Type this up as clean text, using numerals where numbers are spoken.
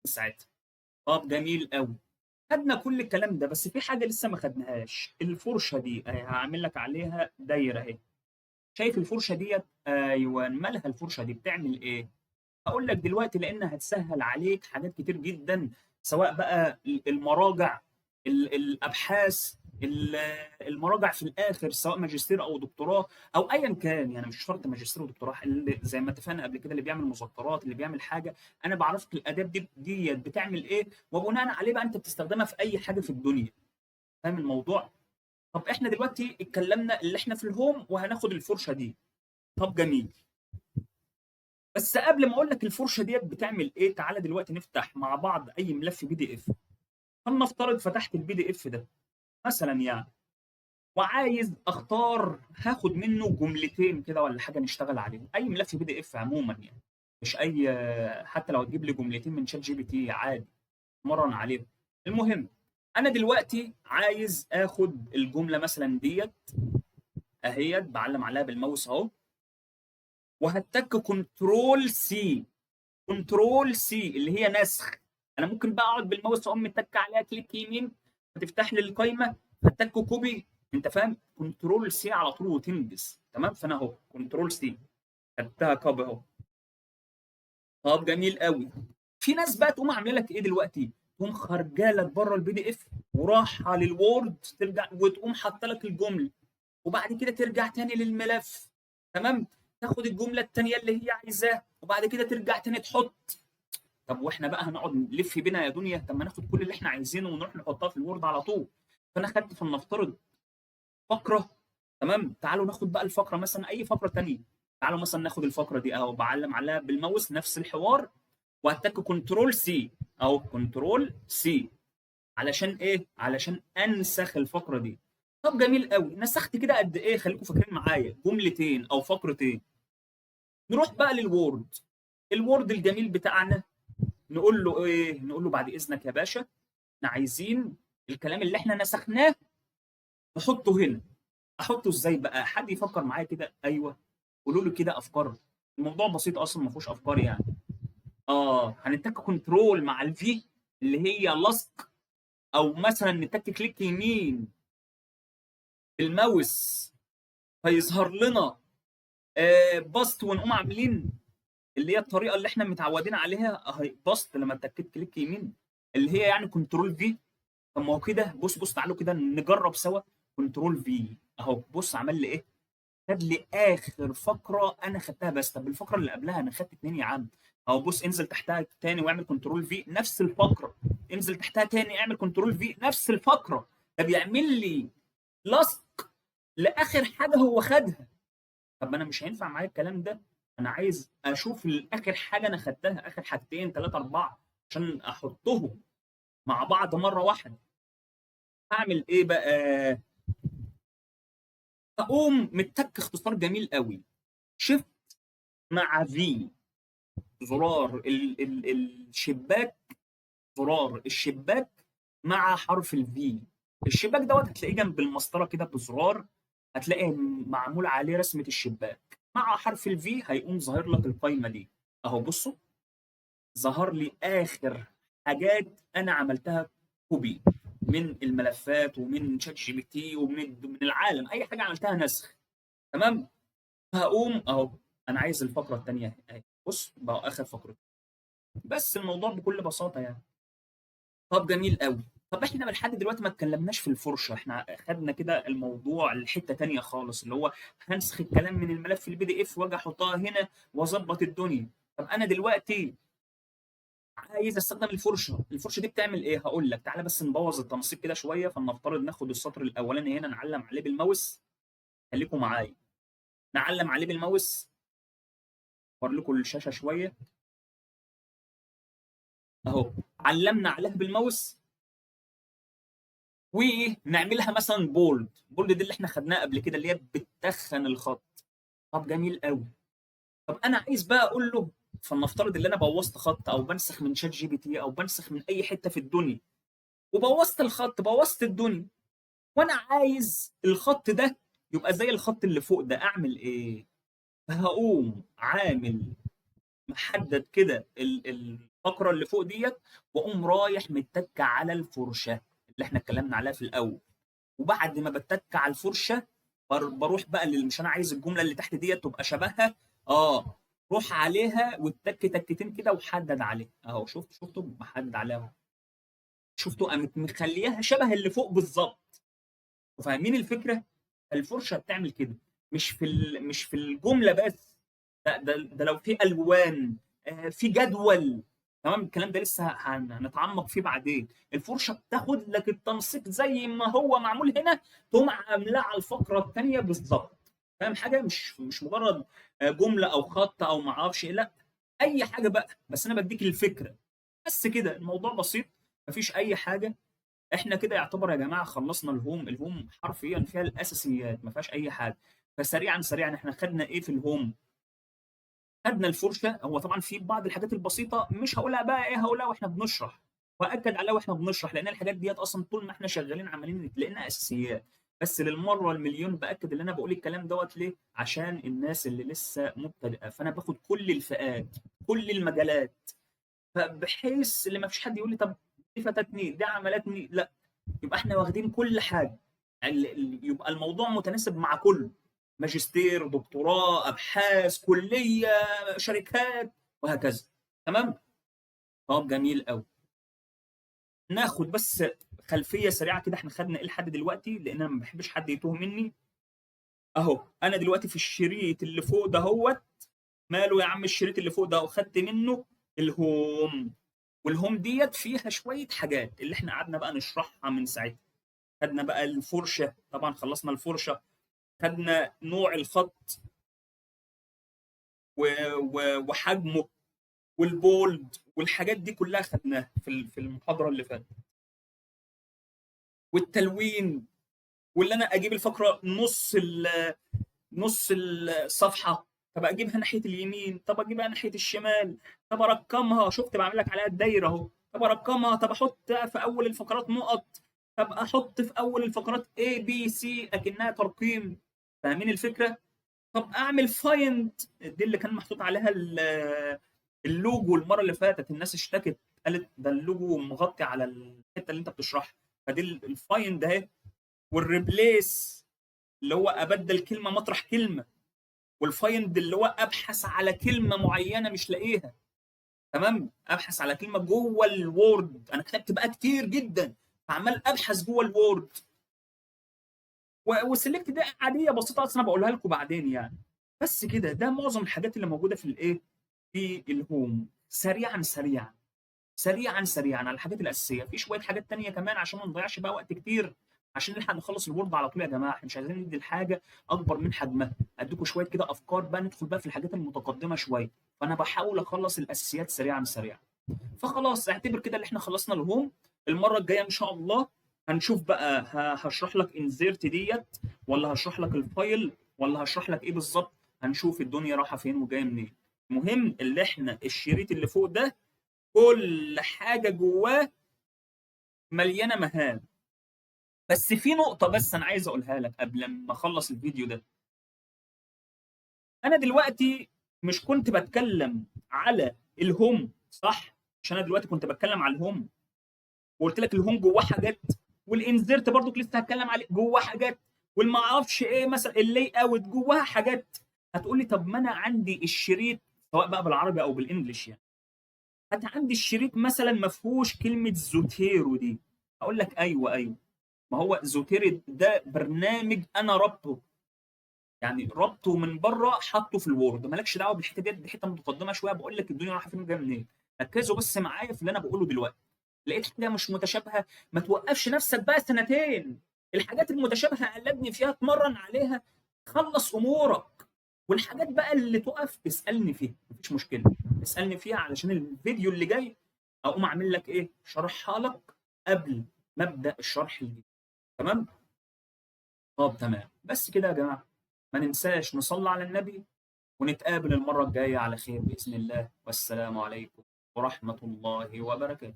ساعتها. طب جميل قوي. خدنا كل الكلام ده، بس في حاجه لسه ما خدناهاش، الفرشه دي أهي هعمل لك عليها دايره اهي. شايف الفرشه ديت؟ ايوه، مالها الفرشه دي بتعمل ايه؟ هقول لك دلوقتي، لانها هتسهل عليك حاجات كتير جدا، سواء بقى المراجع، الابحاث، المراجع في الاخر، سواء ماجستير او دكتوراه او ايا كان. يعني مش شرط ماجستير ودكتوراه، اللي زي ما اتفقنا قبل كده، اللي بيعمل مذكرات، اللي بيعمل حاجه، انا بعرفك الاداب دي بتعمل ايه، وبناء عليه بقى انت بتستخدمها في اي حاجه في الدنيا. فاهم الموضوع؟ طب احنا دلوقتي اتكلمنا اللي احنا في الهوم وهناخد الفرشه دي. طب جميل. بس قبل ما اقول لك الفرشه ديت بتعمل ايه، تعالى دلوقتي نفتح مع بعض اي ملف بي دي اف. فلنفترض فتحت البي دي اف ده مثلا يعني، وعايز اختار هاخد منه جملتين كده ولا حاجه نشتغل عليهم. اي ملف بي دي اف عموما يعني، مش اي، حتى لو تجيب لي جملتين من شات جي بي تي عادي اتمرن عليهم. المهم، انا دلوقتي عايز اخد الجمله مثلا ديت اهيت، بعلم عليها بالماوس اهو، وهتك كنترول سي. كنترول سي اللي هي نسخ. انا ممكن بقى اقعد بالماوس اقوم متك عليها كليك يمين فتفتح لي القايمه، فتك كوبي. انت فاهم؟ كنترول سي على طول وتنجز. تمام، فانا اهو كنترول سي خدتها كوبي اهو. طب جميل قوي. في ناس بقى تقوم عامله لك ايه دلوقتي، تقوم خارجه لك بره البي دي اف وراحه للوورد، ترجع وتقوم حاطه لك الجمله، وبعد كده ترجع تاني للملف. تمام، تاخد الجمله الثانيه اللي هي عايزاها، وبعد كده ترجع تاني تحط. طب واحنا بقى هنقعد نلف بينا يا دنيا؟ طب ما ناخد كل اللي احنا عايزينه ونروح نحطها في الوورد على طول. فانا خدت فلنفترض فقره. تمام، تعالوا ناخد بقى الفقره مثلا، اي فقره تانية. تعالوا مثلا ناخد الفقره دي اهو، بعلم عليها بالماوس نفس الحوار، وهتك كنترول سي او كنترول سي. علشان ايه؟ علشان انسخ الفقره دي. طب جميل قوي، نسخت كده قد ايه؟ خليكم فاكرين معايا، جملتين او فقرتين. نروح بقى للوورد. الوورد الجميل بتاعنا، نقول له ايه؟ نقول له بعد اذنك يا باشا، احنا عايزين الكلام اللي احنا نسخناه نحطه هنا. احطه ازاي بقى؟ حد يفكر معايا كده؟ ايوه، قولوا لي كده افكار. الموضوع بسيط اصلا، ما فيهوش افكار يعني. هنتك كنترول مع الفي اللي هي لصق، او مثلا نتك كليك يمين بالماوس فيظهر لنا باست، ونقوم عاملين اللي هي الطريقه اللي احنا متعودين عليها اهي، باست لما اتكيت كليك يمين، اللي هي يعني كنترول في. طب ما هو كده، بص بص تعالوا كده نجرب سوا. كنترول في اهو، بص عمل لي ايه؟ خد لي اخر فقره انا خدتها بس. طب الفقره اللي قبلها انا خدت اتنين يا عم. اهو بص، انزل تحتها تاني واعمل كنترول في نفس الفقره، انزل تحتها تاني اعمل كنترول في نفس الفقره. ده بيعمل لي لصق لاخر حاجه هو خدها. طب انا مش هينفع معايا الكلام ده. انا عايز اشوف اخر حاجه انا خدتها، اخر حاجتين ثلاثه اربعه، عشان احطهم مع بعض مره واحده. هعمل ايه بقى؟ اقوم متك اختصار جميل قوي، شيفت مع في، زرار الشباك، زرار الشباك مع حرف الفي. الشباك دوت هتلاقيه جنب المسطره كده بزرار، هتلاقي معمول عليه رسمه الشباك مع حرف الفي، هيقوم ظاهر لك القايمه دي اهو. بصوا، ظهر لي اخر حاجات انا عملتها كوبي من الملفات ومن شات جي بي تي ومن العالم، اي حاجه عملتها نسخ. تمام، هقوم اهو، انا عايز الفقره الثانيه اهي، بص بقى اخر فقره. بس الموضوع بكل بساطه يعني. طب جميل قوي. طب احنا لحد دلوقتي ما اتكلمناش في الفرشه، احنا خدنا كده الموضوع لحته تانيه خالص، اللي هو هنسخ الكلام من الملف البي دي اف واجي احطها هنا واظبط الدنيا. طب انا دلوقتي عايز استخدم الفرشه. الفرشه دي بتعمل ايه؟ هقول لك، تعالى بس نبوظ التنسيق كده شويه. فلنفترض ناخد السطر الاولاني هنا نعلم عليه بالماوس. خليكم معايا، نعلم عليه بالماوس، اوري لكم الشاشه شويه اهو. علمنا عليها بالماوس، ونعملها مثلا بولد. بولد دي اللي احنا خدناها قبل كده، اللي هي بتتخن الخط. طب جميل قوي. طب انا عايز بقى اقول له، فلنفترض ان انا بوظت خط او بنسخ من شات جي بي تي او بنسخ من اي حته في الدنيا، وبوظت الخط، بوظت الدنيا، وانا عايز الخط ده يبقى زي الخط اللي فوق ده، اعمل ايه؟ هقوم عامل محدد كده الفقره اللي فوق ديت، واقوم رايح متك على الفرشه اللي احنا اتكلمنا عليها في الاول. وبعد ما بتك على الفرشه بروح بقى مش انا عايز الجمله اللي تحت ديت تبقى شبهها. روح عليها والتك تكتين كده وحدد عليها اهو. شفتوا محدد عليها اهو. شفتوا قامت مخليها شبه اللي فوق بالظبط. وفاهمين الفكره؟ الفرشه بتعمل كده، مش في الجمله بس، لا ده لو في الوان، في جدول. تمام، الكلام ده لسه هنتعمق فيه بعدين. الفرشه بتاخد لك التنسيق زي ما هو معمول هنا، تقوم عاملاه على الفقره الثانيه بالظبط. فاهم حاجه؟ مش مجرد جمله او خط او ما اعرفش إيه، لا، اي حاجه بقى، بس انا بديك الفكره بس كده. الموضوع بسيط، مفيش اي حاجه. احنا كده يعتبر يا جماعه خلصنا الهوم حرفيا فيها الاساسيات، ما فيهاش اي حاجه. فسريعا سريعا احنا خدنا ايه في الهوم؟ خدنا الفرشه. هو طبعا في بعض الحاجات البسيطه مش هقولها بقى ايه، هقولها واحنا بنشرح، واكد عليها واحنا بنشرح، لان الحاجات ديت اصلا طول ما احنا شغالين عمالين لانها اساسيات. بس للمره المليون باكد ان انا بقول الكلام دوت ليه؟ عشان الناس اللي لسه مبتدئه. فانا باخد كل الفئات، كل المجالات، فبحيث اللي ما فيش حد يقول لي طب دي فاتتني، دي عملتني، لا، يبقى احنا واخدين كل حاجه. يبقى الموضوع متناسب مع كله، ماجستير، دكتوراه، ابحاث، كليه، شركات، وهكذا. تمام. طب جميل قوي. ناخد بس خلفيه سريعه كده، احنا خدنا ايه لحد دلوقتي، لان انا ما بحبش حد يتوه مني. اهو انا دلوقتي في الشريط اللي فوق ده هو. ماله يا عم الشريط اللي فوق ده؟ وخدت منه الهوم. والهوم ديت فيها شويه حاجات اللي احنا قعدنا بقى نشرحها من ساعتها. خدنا بقى الفرشه، طبعا خلصنا الفرشه. خدنا نوع الخط وحجمه والبولد والحاجات دي كلها خدناها في المحاضره اللي فاتت. والتلوين، واللي انا اجيب الفقره نص الصفحه، طب اجيبها ناحيه اليمين، طب اجيبها ناحيه الشمال، طب ارقمها. شفت بعمل لك عليها الدايره اهو. طب ارقمها، طب احط في اول الفقرات نقط، طب احط في اول الفقرات A B C اكنها ترقيم. فاهمين الفكره؟ طب اعمل فايند، دي اللي كان محطوط عليها اللوجو المره اللي فاتت. الناس اشتكت قالت ده اللوجو مغطي على الحته اللي انت بتشرحها. فدي الفايند اهي. والريبليس اللي هو ابدل كلمه مطرح كلمه. والفايند اللي هو ابحث على كلمه معينه مش لاقيها. تمام، ابحث على كلمه جوه الوورد، انا كتبت بقى كتير جدا، فعمال ابحث جوه الوورد. والسلكت ده عاديه بسيطه اصلا بقولها لكم بعدين يعني. بس كده، ده معظم الحاجات اللي موجوده في الايه، في الهوم. سريعا سريعا سريعا سريعا على الحاجات الاساسيه. في شويه حاجات تانية كمان عشان ما نضيعش بقى وقت كتير، عشان نلحق نخلص الوورد على طول يا جماعه. احنا مش عايزين ندي الحاجه اكبر من حجمها. اديكم شويه كده افكار بقى، ندخل بقى في الحاجات المتقدمه شويه. فانا بحاول اخلص الاساسيات سريعا سريعا. فخلاص اعتبر كده اللي احنا خلصنا الهوم. المره الجايه ان شاء الله هنشوف بقى، هشرح لك انزيرت ديت، ولا هشرح لك الفايل، ولا هشرح لك ايه بالظبط. هنشوف الدنيا رايحه فين وجايه منين. المهم اللي احنا الشريط اللي فوق ده كل حاجه جواه مليانه مهام. بس في نقطه بس انا عايز اقولها لك قبل ما اخلص الفيديو ده. انا دلوقتي مش كنت بتكلم على الهوم صح؟ مش انا دلوقتي كنت بتكلم على الهوم، وقلت لك الهوم جواه حاجات، والانزرت برضو لسه هتكلم عليه جواه حاجات، والما اعرفش ايه مثلا اللاي اوت جواها حاجات. هتقول لي طب ما انا عندي الشريط سواء بقى بالعربي او بالانجلش يعني. عندي الشريط مثلا ما فيهوش كلمه زوتيرو دي. اقول لك ايوه ايوه، ما هو زوتيرو ده برنامج انا ربطه، يعني ربطه من بره حاطه في الوورد. مالكش دعوه بالحته دي حته متقدمه شويه، بقول لك الدنيا رايحه فين وجايه منين. ركزوا بس معايا في اللي انا بقوله دلوقتي. لقيت حاجه مش متشابهه، ما توقفش نفسك بقى سنتين. الحاجات المتشابهه قلبني فيها، اتمرن عليها، خلص امورك. والحاجات بقى اللي تقف اسالني فيها، مفيش مشكله. اسالني فيها علشان الفيديو اللي جاي اقوم اعمل لك ايه، شرحها لك قبل ما ابدا الشرح الجديد. تمام. طب تمام، بس كده يا جماعه. ما ننساش نصلي على النبي، ونتقابل المره الجايه على خير باذن الله. والسلام عليكم ورحمه الله وبركاته.